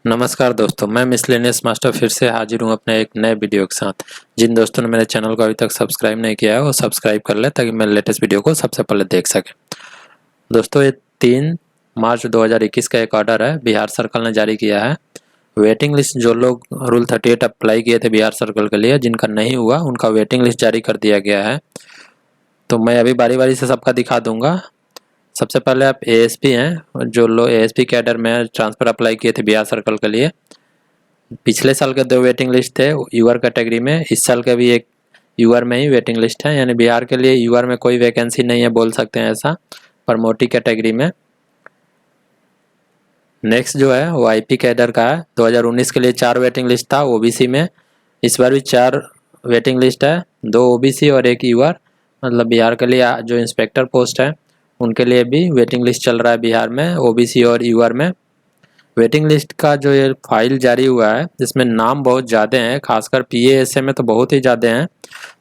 नमस्कार दोस्तों, मैं मिसलेनियस मास्टर फिर से हाजिर हूँ अपने एक नए वीडियो के साथ। जिन दोस्तों ने मेरे चैनल को अभी तक सब्सक्राइब नहीं किया है वो सब्सक्राइब कर ले ताकि मेरे लेटेस्ट वीडियो को सबसे पहले देख सकें। दोस्तों, ये 3 मार्च 2021 का एक ऑर्डर है, बिहार सर्कल ने जारी किया है। वेटिंग लिस्ट जो लोग रूल 38 अप्लाई किए थे बिहार सर्कल के लिए, जिनका नहीं हुआ उनका वेटिंग लिस्ट जारी कर दिया गया है। तो मैं अभी बारी बारी से सबका दिखा दूंगा। सबसे पहले आप एएसपी हैं, जो लोग एएसपी कैडर में ट्रांसफ़र अप्लाई किए थे बिहार सर्कल के लिए। पिछले साल के 2 वेटिंग लिस्ट थे यूआर कैटेगरी में, इस साल का भी एक यूआर में ही वेटिंग लिस्ट है, यानी बिहार के लिए यूआर में कोई वैकेंसी नहीं है बोल सकते हैं ऐसा, पर मोटी कैटेगरी में। नेक्स्ट जो है वो आईपी कैडर का है। 2019 के लिए 4 वेटिंग लिस्ट था ओबीसी में, इस बार भी 4 वेटिंग लिस्ट है, 2 ओबीसी और 1 यूआर। मतलब बिहार के लिए जो इंस्पेक्टर पोस्ट है उनके लिए भी वेटिंग लिस्ट चल रहा है बिहार में, ओबीसी और यूआर में। वेटिंग लिस्ट का जो ये फाइल जारी हुआ है जिसमें नाम बहुत ज़्यादा हैं, खासकर पीएएसए में तो बहुत ही ज़्यादा हैं।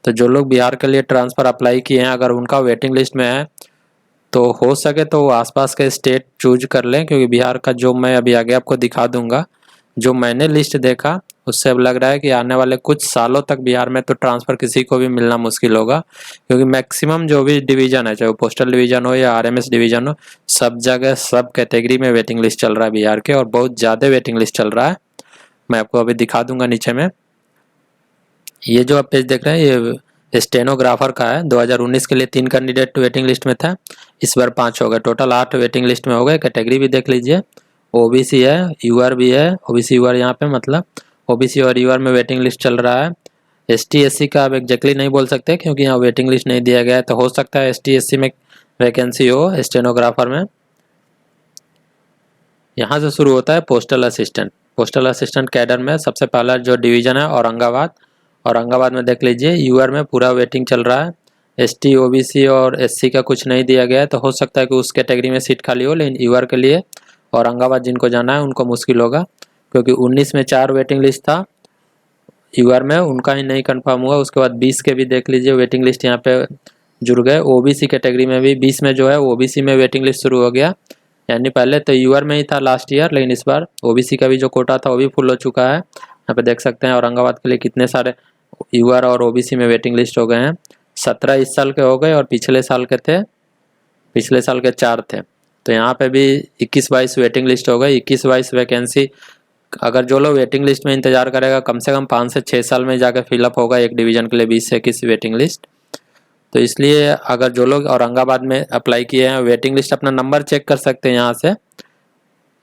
तो जो लोग बिहार के लिए ट्रांसफ़र अप्लाई किए हैं, अगर उनका वेटिंग लिस्ट में है तो हो सके तो वो आसपास के स्टेट चूज कर लें, क्योंकि बिहार का जो मैं अभी आगे आपको दिखा दूंगा, जो मैंने लिस्ट देखा उससे अब लग रहा है कि आने वाले कुछ सालों तक बिहार में तो ट्रांसफ़र किसी को भी मिलना मुश्किल होगा, क्योंकि मैक्सिमम जो भी डिवीज़न है, चाहे वो पोस्टल डिवीज़न हो या आरएमएस डिवीज़न हो, सब जगह सब कैटेगरी में वेटिंग लिस्ट चल रहा है बिहार के, और बहुत ज़्यादा वेटिंग लिस्ट चल रहा है। मैं आपको अभी दिखा दूंगा नीचे में। ये जो आप पेज देख रहे हैं ये स्टेनोग्राफर का है। 2019 के लिए 3 कैंडिडेट वेटिंग लिस्ट में था, इस बार 5 हो गए, टोटल 8 वेटिंग लिस्ट में हो गए। कैटेगरी भी देख लीजिए, ओबीसी है, यूआर भी है, ओबीसी यूआर यहाँ पे मतलब ओबीसी और यूआर में वेटिंग लिस्ट चल रहा है। एसटी एससी का अब एग्जैक्टली नहीं बोल सकते क्योंकि यहाँ वेटिंग लिस्ट नहीं दिया गया है, तो हो सकता है एसटी एससी में वैकेंसी हो स्टेनोग्राफर में। यहाँ से शुरू होता है postal assistant. Postal assistant cadre में सबसे पहला जो डिवीज़न है औरंगाबाद। औरंगाबाद में देख लीजिए यूआर में पूरा वेटिंग चल रहा है। एसटी ओबीसी और एससी का कुछ नहीं दिया गया है, तो हो सकता है कि उस कैटेगरी में सीट खाली हो, लेकिन यूआर के लिए औरंगाबाद जिनको जाना है उनको मुश्किल होगा, क्योंकि 19 में 4 वेटिंग लिस्ट था यूआर में, उनका ही नहीं कंफर्म हुआ। उसके बाद 20 के भी देख लीजिए वेटिंग लिस्ट यहाँ पे जुड़ गए। ओबीसी कैटेगरी में भी 20 में जो है ओबीसी में वेटिंग लिस्ट शुरू हो गया, यानी पहले तो यूआर में ही था लास्ट ईयर, लेकिन इस बार ओबीसी का भी जो कोटा था वो भी फुल हो चुका है। यहाँ पे देख सकते हैं औरंगाबाद के लिए कितने सारे यूआर और ओबीसी में वेटिंग लिस्ट हो गए हैं। 17 इस साल के हो गए और पिछले साल के थे, पिछले साल के 4 थे। तो यहाँ पे भी 21-22 वेटिंग लिस्ट हो गई। 21-22 वैकेंसी अगर जो लोग वेटिंग लिस्ट में इंतजार करेगा कम से कम 5 से 6 साल में जाकर फिलअप होगा एक डिवीज़न के लिए 20 से 21 वेटिंग लिस्ट। तो इसलिए अगर जो लोग औरंगाबाद में अप्लाई किए हैं वेटिंग लिस्ट, अपना नंबर चेक कर सकते हैं यहाँ से।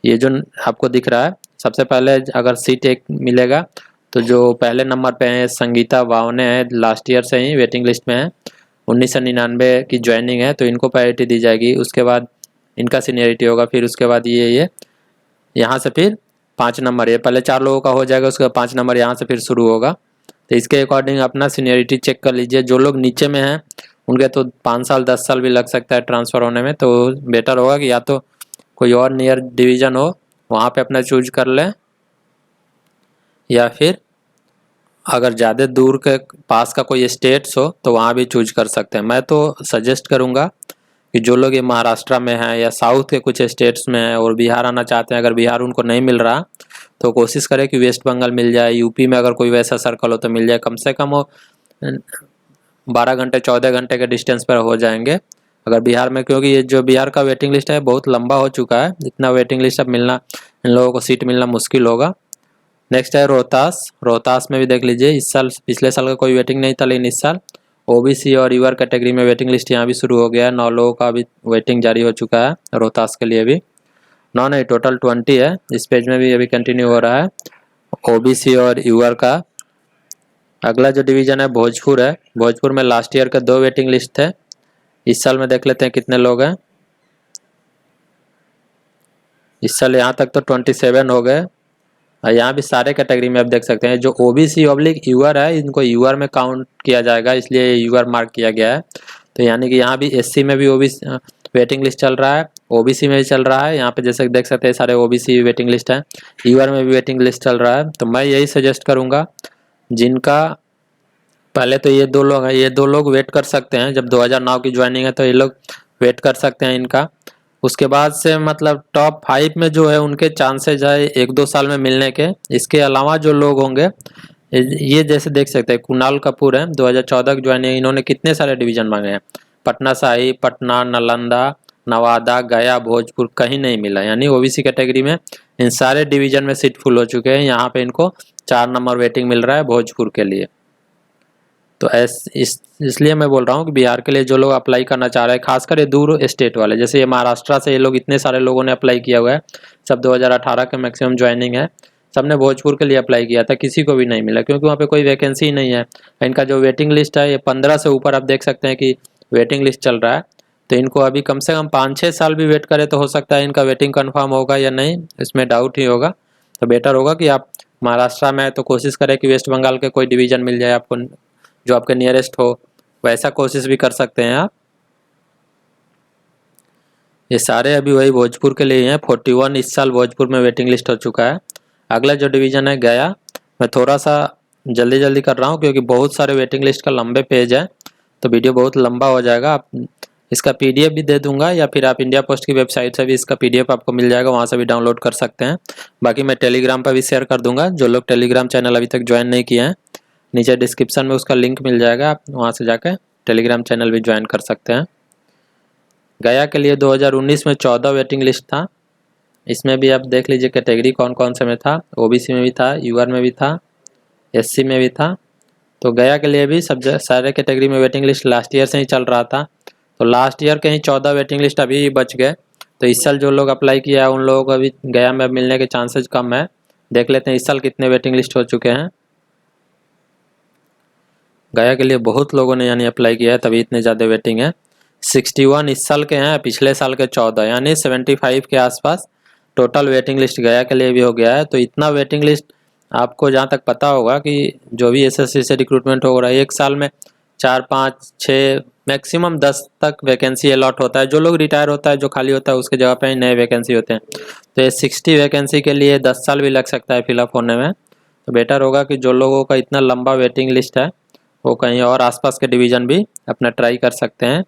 ये जो आपको दिख रहा है, सबसे पहले अगर सीट एक मिलेगा तो जो पहले नंबर पे है संगीता वावने है, लास्ट ईयर से ही वेटिंग लिस्ट में है, 1999 की ज्वाइनिंग है, तो इनको प्रायोरिटी दी जाएगी। उसके बाद इनका सीनियरिटी होगा, फिर उसके बाद ये यहाँ से फिर 5 नंबर, ये पहले 4 लोगों का हो जाएगा, उसके बाद 5 नंबर यहाँ से फिर शुरू होगा। तो इसके अकॉर्डिंग अपना सीनियरिटी चेक कर लीजिए। जो लोग नीचे में हैं उनके तो 5 साल 10 साल भी लग सकता है ट्रांसफ़र होने में, तो बेटर होगा कि या तो कोई और नियर डिवीज़न हो वहाँ पे अपना चूज कर लें, या फिर अगर ज़्यादा दूर के पास का कोई स्टेट्स हो तो वहाँ भी चूज कर सकते हैं। मैं तो सजेस्ट करूँगा कि जो लोग ये महाराष्ट्र में हैं या साउथ के कुछ स्टेट्स में हैं और बिहार आना चाहते हैं, अगर बिहार उनको नहीं मिल रहा तो कोशिश करें कि वेस्ट बंगाल मिल जाए, यूपी में अगर कोई वैसा सर्कल हो तो मिल जाए। कम से कम वो 12 घंटे 14 घंटे के डिस्टेंस पर हो जाएंगे अगर बिहार में, क्योंकि ये जो बिहार का वेटिंग लिस्ट है बहुत लंबा हो चुका है। इतना वेटिंग लिस्ट अब मिलना, इन लोगों को सीट मिलना मुश्किल होगा। नेक्स्ट है रोहतास। रोहतास में भी देख लीजिए, इस साल पिछले साल का कोई वेटिंग नहीं था, लेकिन इस साल ओबीसी और यूआर कैटेगरी में वेटिंग लिस्ट यहाँ भी शुरू हो गया है। 9 लोगों का भी वेटिंग जारी हो चुका है रोहतास के लिए भी। 9 नहीं, टोटल 20 है। इस पेज में भी अभी कंटिन्यू हो रहा है ओबीसी और यूआर का। अगला जो डिवीज़न है भोजपुर है। भोजपुर में लास्ट ईयर के 2 वेटिंग लिस्ट थे, इस साल में देख लेते हैं कितने लोग हैं। इस साल यहाँ तक तो 27 हो गए। यहाँ भी सारे कैटेगरी में आप देख सकते हैं, जो ओबीसी ऑब्लिक यूआर है इनको यूआर में काउंट किया जाएगा, इसलिए यूआर मार्क किया गया है। तो यानी कि यहाँ भी एससी में भी ओबीसी वेटिंग लिस्ट चल रहा है, ओबीसी में भी चल रहा है। यहाँ पे जैसे देख सकते हैं सारे ओबीसी वेटिंग लिस्ट है, यूआर में भी वेटिंग लिस्ट चल रहा है। तो मैं यही सजेस्ट करूँगा, जिनका पहले तो ये 2 लोग हैं, ये 2 लोग वेट कर सकते हैं। जब 2009 की ज्वाइनिंग है तो ये लोग वेट कर सकते हैं इनका। उसके बाद से मतलब टॉप 5 में जो है उनके चांसेज है 1-2 साल में मिलने के। इसके अलावा जो लोग होंगे ये जैसे देख सकते हैं कुणाल कपूर है 2014 ज्वाइन है, इन्होंने कितने सारे डिवीजन मांगे हैं, पटना साहिब, पटना, नालंदा, नवादा, गया, भोजपुर, कहीं नहीं मिला। यानी ओबीसी कैटेगरी में इन सारे डिवीजन में सीट फुल हो चुके हैं। यहाँ पे इनको 4 नंबर वेटिंग मिल रहा है भोजपुर के लिए। तो इसलिए मैं बोल रहा हूँ कि बिहार के लिए जो लोग अप्लाई करना चाह रहे हैं, खासकर ये दूर स्टेट वाले, जैसे ये महाराष्ट्र से ये लोग इतने सारे लोगों ने अप्लाई किया हुआ है, सब 2018 के मैक्सिमम ज्वाइनिंग है, सबने भोजपुर के लिए अप्लाई किया था, किसी को भी नहीं मिला क्योंकि वहाँ पे कोई वैकेंसी ही नहीं है। इनका जो वेटिंग लिस्ट है ये 15 से ऊपर आप देख सकते हैं कि वेटिंग लिस्ट चल रहा है। तो इनको अभी कम से कम 5-6 साल भी वेट करें तो हो सकता है इनका वेटिंग कन्फर्म होगा या नहीं, इसमें डाउट ही होगा। तो बेटर होगा कि आप महाराष्ट्र में तो कोशिश करें कि वेस्ट बंगाल के कोई डिवीज़न मिल जाए आपको जो आपके नियरेस्ट हो, वैसा कोशिश भी कर सकते हैं आप। ये सारे अभी वही भोजपुर के लिए हैं। 41 इस साल भोजपुर में वेटिंग लिस्ट हो चुका है। अगला जो डिवीज़न है गया, मैं थोड़ा सा जल्दी कर रहा हूँ क्योंकि बहुत सारे वेटिंग लिस्ट का लंबे पेज है तो वीडियो बहुत लंबा हो जाएगा। आप इसका पीडीएफ भी दे दूंगा या फिर आप इंडिया पोस्ट की वेबसाइट से भी इसका पीडीएफ आपको मिल जाएगा, वहाँ से भी डाउनलोड कर सकते हैं। बाकी मैं टेलीग्राम पर भी शेयर कर दूंगा, जो लोग टेलीग्राम चैनल अभी तक ज्वाइन नहीं किए हैं नीचे डिस्क्रिप्शन में उसका लिंक मिल जाएगा, आप वहाँ से जाकर टेलीग्राम चैनल भी ज्वाइन कर सकते हैं। गया के लिए 2019 में 14 वेटिंग लिस्ट था। इसमें भी आप देख लीजिए कैटेगरी कौन कौन से में था, ओबीसी में भी था, यूआर में भी था, एससी में भी था। तो गया के लिए भी सब सारे कैटेगरी में वेटिंग लिस्ट लास्ट ईयर से ही चल रहा था। तो लास्ट ईयर के ही 14 वेटिंग लिस्ट अभी बच गए। तो इस साल जो लोग अप्लाई किया है उन लोगों को अभी गया में मिलने के चांसेस कम है। देख लेते हैं इस साल कितने वेटिंग लिस्ट हो चुके हैं। गया के लिए बहुत लोगों ने यानी अप्लाई किया है तभी इतने ज़्यादा वेटिंग है। 61 इस साल के हैं, पिछले साल के 14, यानी 75 के आसपास टोटल वेटिंग लिस्ट गया के लिए भी हो गया है। तो इतना वेटिंग लिस्ट आपको जहाँ तक पता होगा कि जो भी एसएससी से रिक्रूटमेंट हो रहा है एक साल में 4, 5, 6 मैक्सिमम 10 तक वैकेंसी अलॉट होता है। जो लोग रिटायर होता है, जो खाली होता है, उसके जगह पे ही नए वैकेंसी होते हैं। तो ये 60 वैकेंसी के लिए 10 साल भी लग सकता है फिलअप होने में। तो बेटर होगा कि जो लोगों का इतना लंबा वेटिंग लिस्ट है वो कहीं और आसपास के डिवीज़न भी अपना ट्राई कर सकते हैं,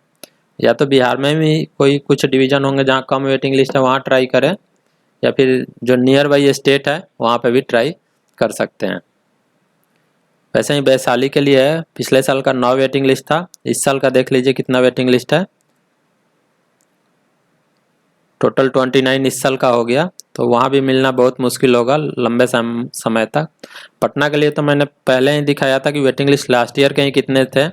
या तो बिहार में भी कोई कुछ डिवीज़न होंगे जहाँ कम वेटिंग लिस्ट है वहाँ ट्राई करें, या फिर जो नियर बाई स्टेट है वहाँ पे भी ट्राई कर सकते हैं। वैसे ही वैशाली के लिए है, पिछले साल का 9 वेटिंग लिस्ट था, इस साल का देख लीजिए कितना वेटिंग लिस्ट है, टोटल 29 इस साल का हो गया। तो वहाँ भी मिलना बहुत मुश्किल होगा लंबे समय तक। पटना के लिए तो मैंने पहले ही दिखाया था कि वेटिंग लिस्ट लास्ट ईयर के ही कितने थे,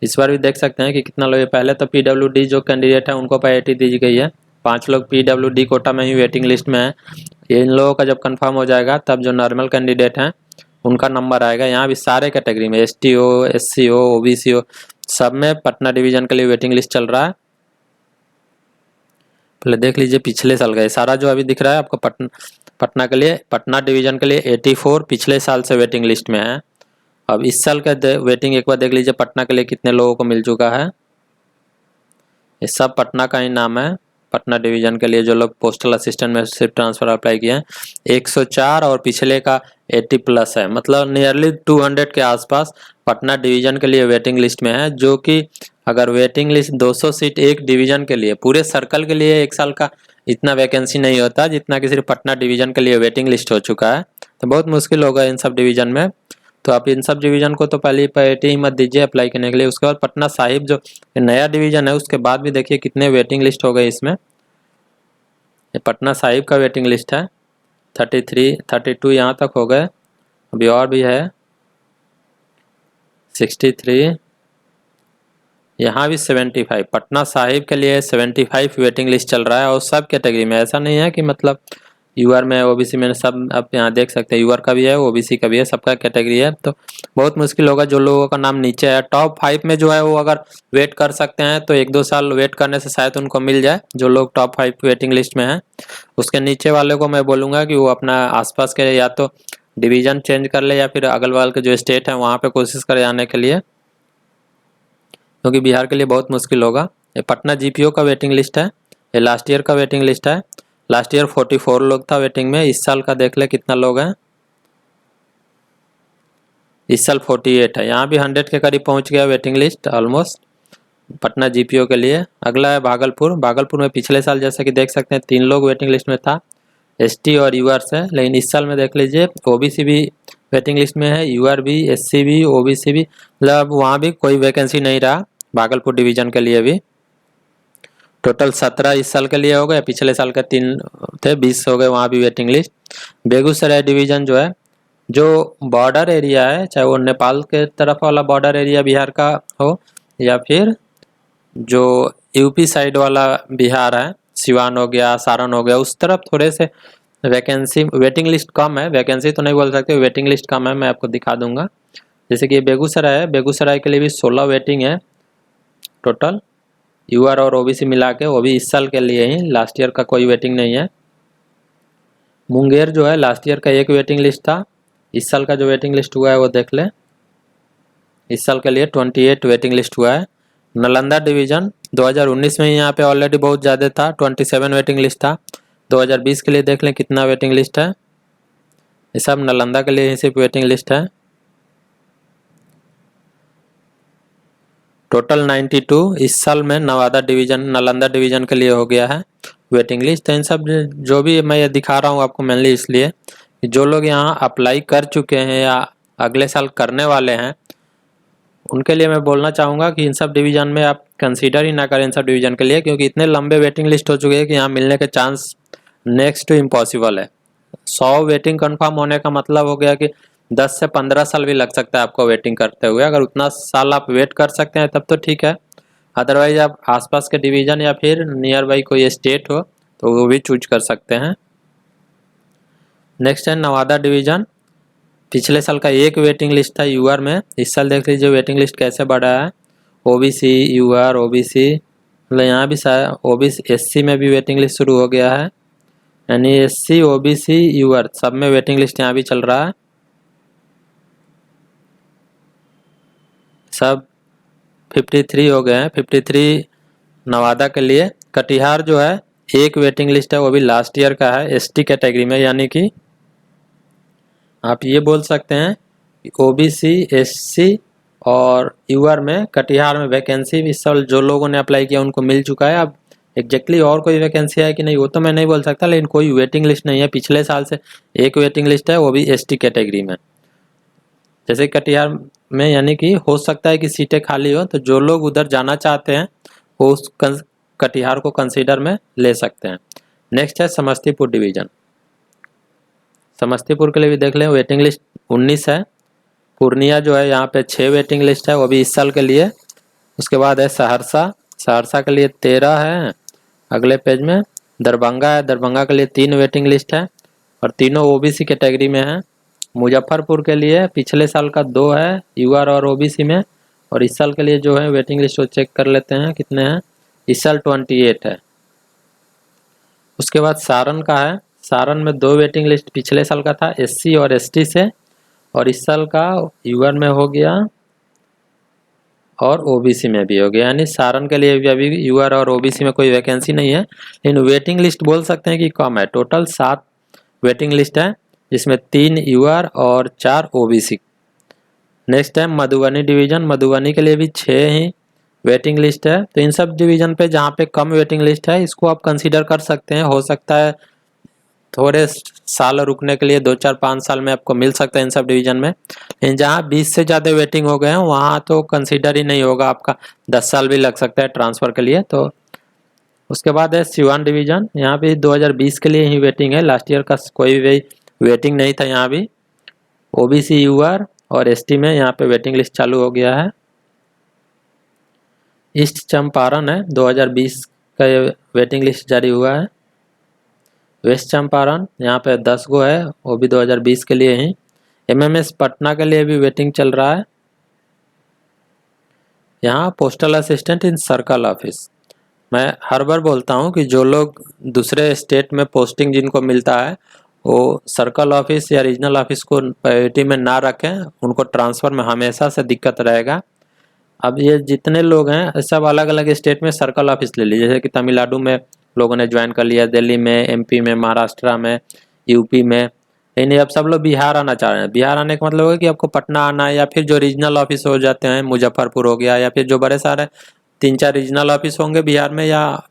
इस बार भी देख सकते हैं कि कितना लोग। पहले तो पीडब्ल्यूडी जो कैंडिडेट है उनको प्रायोरिटी दी गई है, 5 लोग पीडब्ल्यूडी कोटा में ही वेटिंग लिस्ट में है। इन लोगों का जब कंफर्म हो जाएगा तब जो नॉर्मल कैंडिडेट हैं उनका नंबर आएगा। यहाँ भी सारे कैटेगरी में एसटी हो, एससी हो, ओबीसी हो, सब में पटना डिवीज़न के लिए वेटिंग लिस्ट चल रहा है। पहले देख लीजिए पिछले साल का सारा जो अभी दिख रहा है आपको पटना के लिए, पटना डिवीज़न के लिए 84 पिछले साल से वेटिंग लिस्ट में है। अब इस साल का वेटिंग एक बार देख लीजिए पटना के लिए कितने लोगों को मिल चुका है। ये सब पटना का ही नाम है। पटना डिवीज़न के लिए जो लोग पोस्टल असिस्टेंट में सिर्फ ट्रांसफ़र अप्लाई किए हैं 104 और पिछले का 80+ है, मतलब नियरली 200 के आसपास पटना डिवीज़न के लिए वेटिंग लिस्ट में है। जो कि अगर वेटिंग लिस्ट 200 सीट एक डिवीज़न के लिए, पूरे सर्कल के लिए एक साल का इतना वैकेंसी नहीं होता जितना कि सिर्फ पटना डिवीज़न के लिए वेटिंग लिस्ट हो चुका है। तो बहुत मुश्किल होगा इन सब डिवीज़न में। तो आप इन सब डिवीज़न को तो पहले प्रायोरिटी ही मत दीजिए अप्लाई करने के लिए। उसके बाद पटना साहिब जो नया डिवीज़न है उसके बाद भी देखिए कितने वेटिंग लिस्ट हो गए इसमें। ये पटना साहिब का वेटिंग लिस्ट है 33, 32 यहाँ तक हो गए, अभी और भी है 63, यहाँ भी 75। पटना साहिब के लिए 75 वेटिंग लिस्ट चल रहा है और सब कैटेगरी में। ऐसा नहीं है कि मतलब यूआर में, ओबीसी में, सब आप यहाँ देख सकते हैं यूआर का भी है, ओबीसी का भी है, सबका कैटेगरी है। तो बहुत मुश्किल होगा जो लोगों का नाम नीचे है। टॉप 5 में जो है वो अगर वेट कर सकते हैं तो 1-2 साल वेट करने से शायद उनको मिल जाए, जो लोग टॉप 5 वेटिंग लिस्ट में हैं। उसके नीचे वाले को मैं बोलूँगा कि वो अपना आसपास के या तो डिवीज़न चेंज कर ले या फिर अगल बगल के जो स्टेट है वहाँ पर कोशिश करे जाने के लिए, क्योंकि बिहार के लिए बहुत मुश्किल होगा। ये पटना जीपीओ का वेटिंग लिस्ट है, ये लास्ट ईयर का वेटिंग लिस्ट है। लास्ट ईयर 44 लोग था वेटिंग में, इस साल का देख ले कितना लोग हैं, इस साल 48 है। यहाँ भी 100 के करीब पहुँच गया waiting list almost. Patna GPO के लिए। अगला है भागलपुर। भागलपुर में पिछले साल जैसा कि देख सकते हैं 3 लोग वेटिंग लिस्ट में था, एसटी और यूआर से, लेकिन इस साल में देख लीजिए ओबीसी भी वेटिंग लिस्ट में है, यूआर भी, एससी भी, ओबीसी भी, मतलब वहाँ भी कोई वैकेंसी नहीं रहा भागलपुर डिवीजन के लिए भी। टोटल 17 इस साल के लिए हो गए, पिछले साल के 3 थे, 20 हो गए वहाँ भी वेटिंग लिस्ट। बेगूसराय डिवीजन जो है, जो बॉर्डर एरिया है, चाहे वो नेपाल के तरफ वाला बॉर्डर एरिया बिहार का हो या फिर जो यूपी साइड वाला बिहार है, सिवान हो गया, सारण हो गया, उस तरफ थोड़े से वैकेंसी, वेटिंग लिस्ट कम है, वैकेंसी तो नहीं बोल सकते, वेटिंग लिस्ट कम है, मैं आपको दिखा दूंगा। जैसे कि बेगूसराय है, बेगूसराय के लिए भी 16 वेटिंग है टोटल, यूआर और ओबीसी मिला के, वो भी इस साल के लिए ही, लास्ट ईयर का कोई वेटिंग नहीं है। मुंगेर जो है लास्ट ईयर का 1 वेटिंग लिस्ट था, इस साल का जो वेटिंग लिस्ट हुआ है वो देख ले, इस साल के लिए 28 वेटिंग लिस्ट हुआ है। नालंदा डिवीजन 2019 में यहाँ पे ऑलरेडी बहुत ज़्यादा था, 27 वेटिंग लिस्ट था। 2020 के लिए देख लें कितना वेटिंग लिस्ट है, ये सब नालंदा के लिए ही सिर्फ वेटिंग लिस्ट है। टोटल 92 इस साल में नवादा डिवीजन, नालंदा डिवीजन के लिए हो गया है वेटिंग लिस्ट। तो इन सब जो भी मैं ये दिखा रहा हूँ आपको मेनली इसलिए कि जो लोग यहाँ अप्लाई कर चुके हैं या अगले साल करने वाले हैं, उनके लिए मैं बोलना चाहूँगा कि इन सब डिवीज़न में आप कंसीडर ही ना करें इन सब डिवीज़न के लिए, क्योंकि इतने लंबे वेटिंग लिस्ट हो चुके हैं कि यहाँ मिलने के चांस नेक्स्ट टू इम्पॉसिबल है। 100 वेटिंग कंफर्म होने का मतलब हो गया कि 10 से 15 साल भी लग सकता है आपको वेटिंग करते हुए। अगर उतना साल आप वेट कर सकते हैं तब तो ठीक है, अदरवाइज आप आसपास के डिवीज़न या फिर नियर बाई कोई स्टेट हो तो वो भी चूज कर सकते हैं। नेक्स्ट है नवादा डिवीज़न, पिछले साल का 1 वेटिंग लिस्ट था यूआर में, इस साल देख लीजिए वेटिंग लिस्ट कैसे बढ़ा है, ओबीसी, यूआर, ओबीसी, मतलब यहाँ भी ओबीसी, एससी में भी वेटिंग लिस्ट शुरू हो गया है, यानी एससी, ओबीसी, यूआर सब में वेटिंग लिस्ट यहाँ भी चल रहा है। सब 53 हो गए हैं, 53 नवादा के लिए। कटिहार जो है 1 वेटिंग लिस्ट है, वो भी लास्ट ईयर का है, एसटी कैटेगरी में, यानी कि आप ये बोल सकते हैं ओबीसी, एससी और यूआर में कटिहार में वैकेंसी इस साल जो लोगों ने अप्लाई किया उनको मिल चुका है। अब एग्जैक्टली और कोई वैकेंसी है कि नहीं वो तो मैं नहीं बोल सकता, लेकिन कोई वेटिंग लिस्ट नहीं है, पिछले साल से 1 वेटिंग लिस्ट है, वो भी एसटी कैटेगरी में। जैसे कटिहार में यानी कि हो सकता है कि सीटें खाली हो, तो जो लोग उधर जाना चाहते हैं वो उस कटिहार को कंसीडर में ले सकते हैं। नेक्स्ट है समस्तीपुर डिवीज़न, समस्तीपुर के लिए भी देख लें वेटिंग लिस्ट 19 है। पूर्णिया जो है यहाँ पे 6 वेटिंग लिस्ट है, वो भी इस साल के लिए। उसके बाद है सहरसा, सहरसा के लिए 13 है। अगले पेज में दरभंगा है, दरभंगा के लिए 3 वेटिंग लिस्ट है और तीनों ओबीसी कैटेगरी में है। मुजफ्फरपुर के लिए पिछले साल का 2 है यूआर और ओबीसी में, और इस साल के लिए जो है वेटिंग लिस्ट वो चेक कर लेते हैं कितने हैं, इस साल 28 है। उसके बाद सारण का है, सारण में 2 वेटिंग लिस्ट पिछले साल का था एससी और एसटी से, और इस साल का यूआर में हो गया और ओबीसी में भी हो गया, यानी सारण के लिए भी अभी यूआर और ओबीसी में कोई वैकेंसी नहीं है, लेकिन वेटिंग लिस्ट बोल सकते हैं कि कम है। टोटल 7 वेटिंग लिस्ट है, जिसमें 3 यूआर और 4 ओबीसी। नेक्स्ट है मधुबनी डिवीज़न, मधुबनी के लिए भी 6 ही वेटिंग लिस्ट है। तो इन सब डिवीज़न पे जहाँ पे कम वेटिंग लिस्ट है इसको आप कंसीडर कर सकते हैं, हो सकता है थोड़े साल रुकने के लिए 2-4-5 साल में आपको मिल सकता है इन सब डिवीज़न में। लेकिन जहाँ 20 से ज़्यादा वेटिंग हो गए हैं वहाँ तो कंसीडर ही नहीं होगा, आपका 10 साल भी लग सकता है ट्रांसफ़र के लिए। तो उसके बाद है सिवान डिवीज़न, यहाँ भी 2020 के लिए ही वेटिंग है, लास्ट ईयर का कोई भी वेटिंग नहीं था यहाँ भी। ओबीसी, यूआर और एसटी में यहाँ पे वेटिंग लिस्ट चालू हो गया है। ईस्ट चंपारण है, 2020 का ये वेटिंग लिस्ट जारी हुआ है। वेस्ट चंपारण यहाँ पे 10 गो है, वो भी 2020 के लिए ही। एमएमएस पटना के लिए भी वेटिंग चल रहा है। यहाँ postal assistant in circle office, मैं हर बार बोलता हूँ कि जो लोग दूसरे स्टेट में पोस्टिंग जिनको मिलता है वो सर्कल ऑफिस या रीजनल ऑफिस को प्रायोरिटी में ना रखें, उनको ट्रांसफ़र में हमेशा से दिक्कत रहेगा। अब ये जितने लोग हैं सब अलग अलग स्टेट में सर्कल ऑफिस ले लीजिए, जैसे कि तमिलनाडु में लोगों ने ज्वाइन कर लिया, दिल्ली में, एमपी में, महाराष्ट्र में, यूपी में, लेकिन अब सब लोग बिहार आना चाह रहे हैं। बिहार आने का मतलब है कि आपको पटना आना है, या फिर जो रीजनल ऑफिस हो जाते हैं मुजफ्फरपुर हो गया, या फिर जो बड़े सारे 3-4 रीजनल ऑफिस होंगे बिहार में, या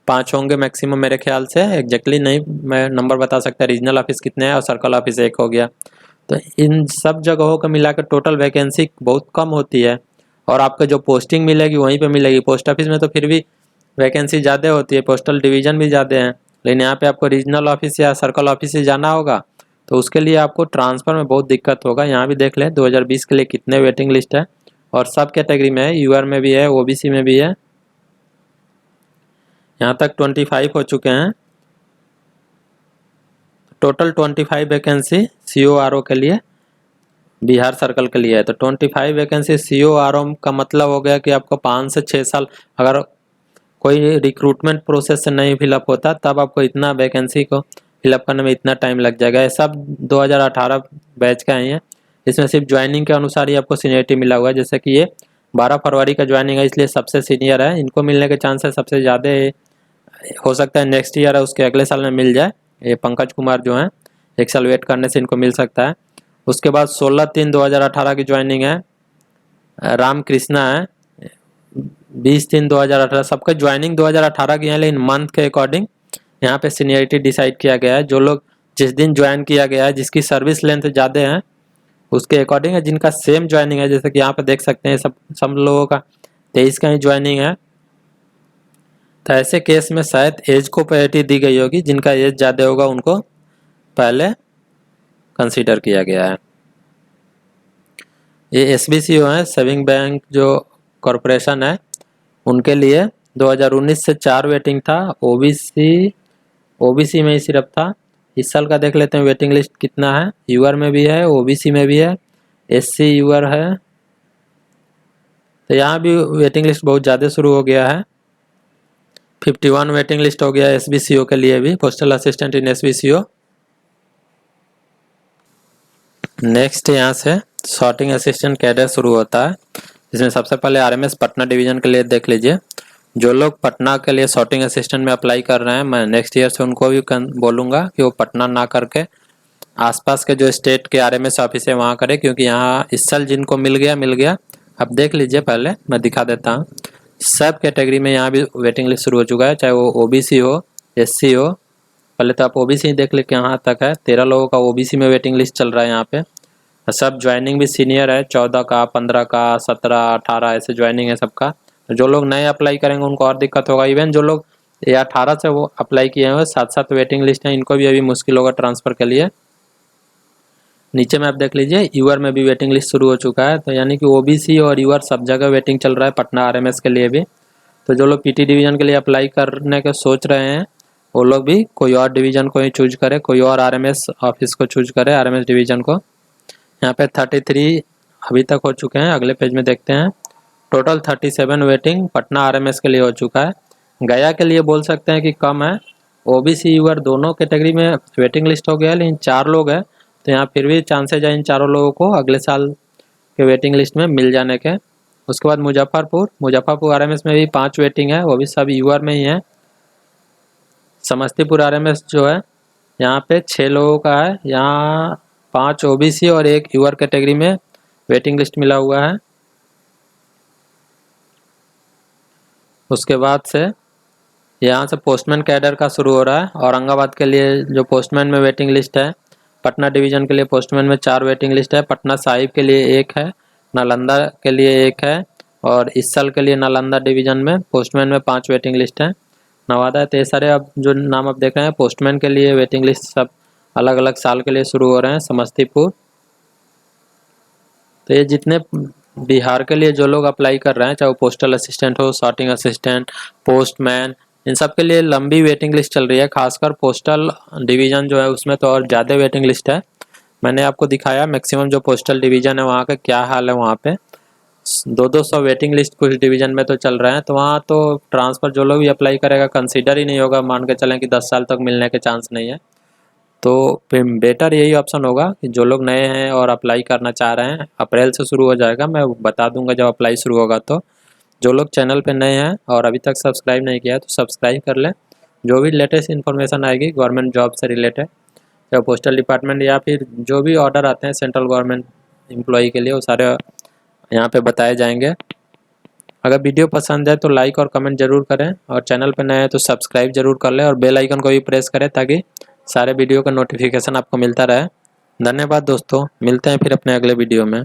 5 होंगे मैक्सिमम मेरे ख्याल से, एग्जैक्टली नहीं मैं नंबर बता सकता रीजनल ऑफिस कितने हैं, और सर्कल ऑफिस 1 हो गया। तो इन सब जगहों को मिलाकर टोटल वैकेंसी बहुत कम होती है, और आपको जो पोस्टिंग मिलेगी वहीं पे मिलेगी। पोस्ट ऑफिस में तो फिर भी वैकेंसी ज़्यादा होती है, पोस्टल डिवीज़न भी ज़्यादा हैं, लेकिन यहाँ पे आपको रीजनल ऑफिस या सर्कल ऑफिस से जाना होगा, तो उसके लिए आपको ट्रांसफ़र में बहुत दिक्कत होगा। यहाँ भी देख लें 2020 के लिए कितने वेटिंग लिस्ट है, और सब कैटेगरी में है, यूआर में भी है, ओबीसी में भी है। यहाँ तक 25 हो चुके हैं, टोटल 25 वैकेंसी CORO के लिए बिहार सर्कल के लिए है। तो 25 वैकेंसी CORO का मतलब हो गया कि आपको 5 से 6 साल, अगर कोई रिक्रूटमेंट प्रोसेस से नहीं फिलअप होता तब आपको इतना वैकेंसी को फिलअप करने में इतना टाइम लग जाएगा। ये सब 2018 बैच का ही है। इसमें सिर्फ ज्वाइनिंग के अनुसार ही आपको सीनियरिटी मिला हुआ है, जैसे कि ये 12 फरवरी का ज्वाइनिंग है, इसलिए सबसे सीनियर है। इनको मिलने के चांसेस सबसे ज़्यादा हो सकता है नेक्स्ट ईयर है उसके अगले साल में मिल जाए। ये पंकज कुमार जो हैं 1 साल वेट करने से इनको मिल सकता है। उसके बाद 16/3/2018 की ज्वाइनिंग है, राम कृष्णा है 20/3/2018। सबका ज्वाइनिंग 2018 की है, लेकिन मंथ के अकॉर्डिंग यहाँ पे सीनियरिटी डिसाइड किया गया है। जो लोग जिस दिन ज्वाइन किया गया है, जिसकी सर्विस लेंथ ज़्यादा है उसके अकॉर्डिंग है। जिनका सेम ज्वाइनिंग है, जैसे कि यहाँ पे देख सकते हैं सब लोगों का 23 का ही ज्वाइनिंग है, तो ऐसे केस में शायद एज को प्रायोरिटी दी गई होगी। जिनका एज ज़्यादा होगा उनको पहले कंसीडर किया गया है। ये SBCO है, सेविंग बैंक जो कॉरपोरेशन है, उनके लिए 2019 से 4 वेटिंग था। ओबीसी में ही सिर्फ था। इस साल का देख लेते हैं वेटिंग लिस्ट कितना है। यूआर में भी है, ओबीसी में भी है, SC यूआर है। तो यहाँ भी वेटिंग लिस्ट बहुत ज़्यादा शुरू हो गया है। 51 वेटिंग लिस्ट हो गया SBCO के लिए भी, postal assistant in SBCO। Next यहाँ से सॉर्टिंग असिस्टेंट कैडर शुरू होता है, जिसमें सबसे पहले RMS पटना डिवीज़न के लिए देख लीजिए। जो लोग पटना के लिए सॉर्टिंग असिस्टेंट में अप्लाई कर रहे हैं, मैं नेक्स्ट ईयर से उनको भी बोलूँगा कि वो पटना ना करके आसपास के जो स्टेट के RMS ऑफिस है वहाँ करें, क्योंकि यहाँ इस साल जिनको मिल गया। अब देख लीजिए, पहले मैं दिखा देता हूँ। सब कैटेगरी में यहाँ भी वेटिंग लिस्ट शुरू हो चुका है, चाहे वो OBC हो, SC हो। पहले तो आप OBC ही देख ले कहाँ तक है। 13 लोगों का OBC में वेटिंग लिस्ट चल रहा है यहाँ पे। सब ज्वाइनिंग भी सीनियर है, 14 का, 15 का, 17, 18 ऐसे ज्वाइनिंग है सबका। जो लोग नए अप्लाई करेंगे उनको और दिक्कत होगा। इवन जो लोग 18 से वो अप्लाई किए हैं, 7 वेटिंग लिस्ट है, इनको भी अभी मुश्किल होगा ट्रांसफ़र के लिए। नीचे में आप देख लीजिए, यूआर में भी वेटिंग लिस्ट शुरू हो चुका है। तो यानी कि OBC और यूआर सब जगह वेटिंग चल रहा है, पटना RMS के लिए भी। तो जो लोग PT डिवीज़न के लिए अप्लाई करने के सोच रहे हैं वो लोग भी कोई और डिवीज़न को ही चूज करें, कोई और RMS ऑफिस को चूज करें, RMS डिवीज़न को। यहाँ पे 33 अभी तक हो चुके हैं। अगले पेज में देखते हैं, टोटल 37 वेटिंग पटना RMS के लिए हो चुका है। गया के लिए बोल सकते हैं कि कम है। OBC यूआर दोनों कैटेगरी में वेटिंग लिस्ट हो गया है, लेकिन 4 लोग हैं, तो यहाँ फिर भी चांसेज है इन चारों लोगों को अगले साल के वेटिंग लिस्ट में मिल जाने के। उसके बाद मुजफ्फरपुर RMS में भी 5 वेटिंग है, वो भी सब यूआर में ही है। समस्तीपुर RMS जो है यहाँ पे 6 लोगों का है, यहाँ 5 OBC और 1 यूआर कैटेगरी में वेटिंग लिस्ट मिला हुआ है। उसके बाद से यहाँ से पोस्टमैन कैडर का शुरू हो रहा है। औरंगाबाद के लिए जो पोस्टमैन में वेटिंग लिस्ट है, पटना डिवीज़न के लिए पोस्टमैन में 4 वेटिंग लिस्ट है, पटना साहिब के लिए 1 है, नालंदा के लिए 1 है, और इस साल के लिए नालंदा डिवीज़न में पोस्टमैन में 5 वेटिंग लिस्ट है। नवादा है। तो ये सारे अब जो नाम आप देख रहे हैं पोस्टमैन के लिए वेटिंग लिस्ट सब अलग अलग साल के लिए शुरू हो रहे हैं। समस्तीपुर, तो ये जितने बिहार के लिए जो लोग अप्लाई कर रहे हैं, चाहे वो पोस्टल असिस्टेंट हो, सॉर्टिंग असिस्टेंट, पोस्टमैन, इन सब के लिए लंबी वेटिंग लिस्ट चल रही है। खासकर पोस्टल डिवीज़न जो है उसमें तो और ज़्यादा वेटिंग लिस्ट है। मैंने आपको दिखाया मैक्सिमम जो पोस्टल डिवीज़न है वहाँ का क्या हाल है। वहाँ पे 200 वेटिंग लिस्ट कुछ डिवीज़न में तो चल रहे हैं, तो वहाँ तो ट्रांसफ़र जो लोग भी अप्लाई करेगा कंसिडर ही नहीं होगा। मान के चलें कि 10 साल तक मिलने के चांस नहीं है। तो फिर बेटर यही ऑप्शन होगा कि जो लोग नए हैं और अप्लाई करना चाह रहे हैं, अप्रैल से शुरू हो जाएगा, मैं बता दूंगा जब अप्लाई शुरू होगा। तो जो लोग चैनल पे नए हैं और अभी तक सब्सक्राइब नहीं किया है तो सब्सक्राइब कर लें। जो भी लेटेस्ट इन्फॉर्मेशन आएगी गवर्नमेंट जॉब से रिलेटेड, चाहे पोस्टल डिपार्टमेंट या फिर जो भी ऑर्डर आते हैं सेंट्रल गवर्नमेंट एम्प्लॉई के लिए, वो सारे यहाँ पे बताए जाएंगे। अगर वीडियो पसंद है तो लाइक और कमेंट ज़रूर करें, और चैनल पर नए हैं तो सब्सक्राइब ज़रूर कर लें और बेल आइकन को भी प्रेस करें ताकि सारे वीडियो का नोटिफिकेशन आपको मिलता रहे। धन्यवाद दोस्तों, मिलते हैं फिर अपने अगले वीडियो में।